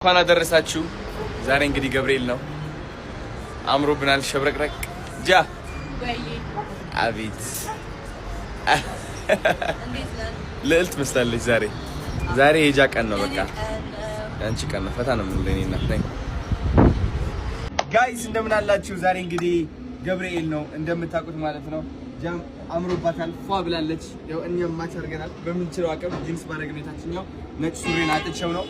እንኳን አደረሳችሁ። ዛሬ እንግዲህ ገብርኤል ነው። አምሮብናል። ሸብረቅረቅ ጃ አቤት ልዕልት መስላለች። ዛሬ የጃ ቀን ነው። በቃ አንቺ ቀን ነው። ፈታ ነው ለኔና ነኝ። ጋይስ እንደምን አላችሁ? ዛሬ እንግዲህ ገብርኤል ነው እንደምታውቁት ማለት ነው። ጃም አምሮባታል። ፏ ብላለች። ያው እኛም ማች አድርገናል በምንችለው አቅም። ጂንስ ባረግን የታችኛው ነጭ ሱሪን አጥቼው ነው።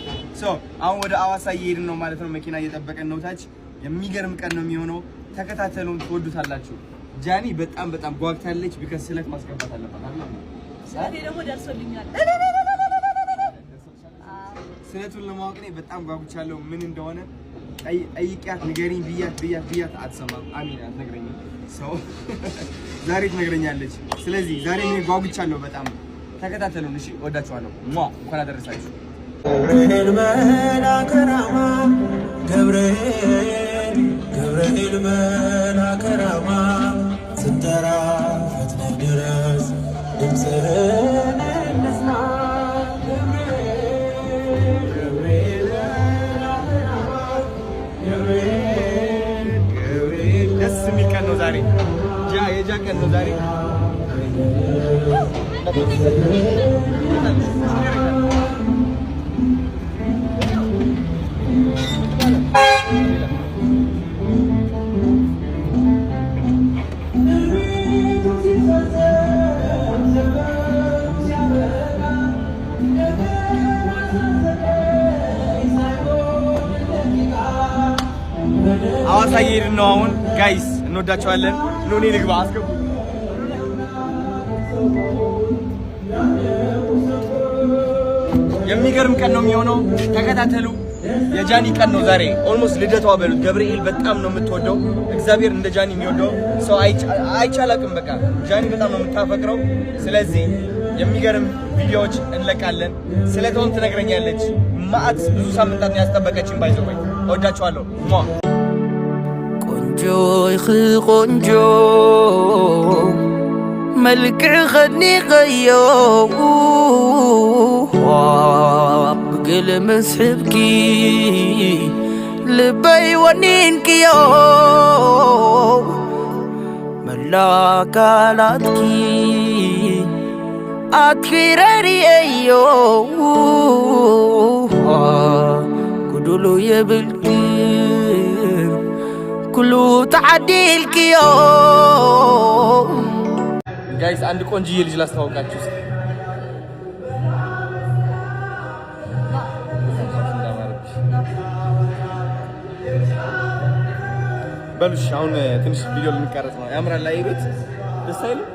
አሁን ወደ አዋሳ እየሄድን ነው ማለት ነው። መኪና እየጠበቀን ነው ታች። የሚገርም ቀን ነው የሚሆነው። ተከታተሉን፣ ትወዱታላችሁ። ጃኒ በጣም ጓግታለች። ቢከስ ስለት ማስገባት አለባት አይደል? ስለቴ ደግሞ ደርሶልኛል። ስለቱን ለማወቅ ነው በጣም ጓጉቻለሁ። ምን እንደሆነ ጠይቂያት ንገሪኝ ብያት አትሰማም። አሚና አትነግረኝም። ዛሬ ትነግረኛለች። ስለዚህ ዛሬ እኔ ጓጉቻለሁ በጣም። ተከታተሉን እሺ። ወዳችኋለሁ። እንኳን አደረሳችሁ። ገብርኤል መልአከ ራማ ገብርኤል መልአከ ራማ ስትጠራ ፈጥነህ ድረስ ድምፅህን እንስማ። ገብርኤል መልአከ ራማ ገብርኤል ደስ የሚል ቀን ነው ዛሬ። የጃ ቀን ነው ዛሬ። አዋሳ እየሄድን ነው አሁን ጋይስ። እንወዳቸዋለን። ኑኒ ልግባ አስገቡ። የሚገርም ቀን ነው የሚሆነው። ተከታተሉ። የጃኒ ቀን ነው ዛሬ። ኦልሞስት ልደቷ በሉት። ገብርኤል በጣም ነው የምትወደው። እግዚአብሔር እንደ ጃኒ የሚወደው ሰው አይቻላቅም። በቃ ጃኒ በጣም ነው የምታፈቅረው። ስለዚህ የሚገርም ቪዲዮዎች እንለቃለን። ስለተውን ትነግረኛለች። ማአት ብዙ ሳምንታት ነው ያስጠበቀችን። ባይዘው ወይ እወዳችኋለሁ። ቆንጆ ቆንጆ መልክዕ ኸኒቀዮ ብግል መስሕብኪ ልበይ ወኒንክዮ መላካላትኪ አትኪረርየዮ ጉዱሉ የብልክ ኩሉ ተዓዲልክዮ። ጋይስ አንድ ቆንጅዬ ልጅ ላስተዋውቃችሁ። በሉሽ አሁን ትንሽ ቪዲዮ ልንቀረጽ ነው። ያምራል ላይ ቤት ደስ አይልም?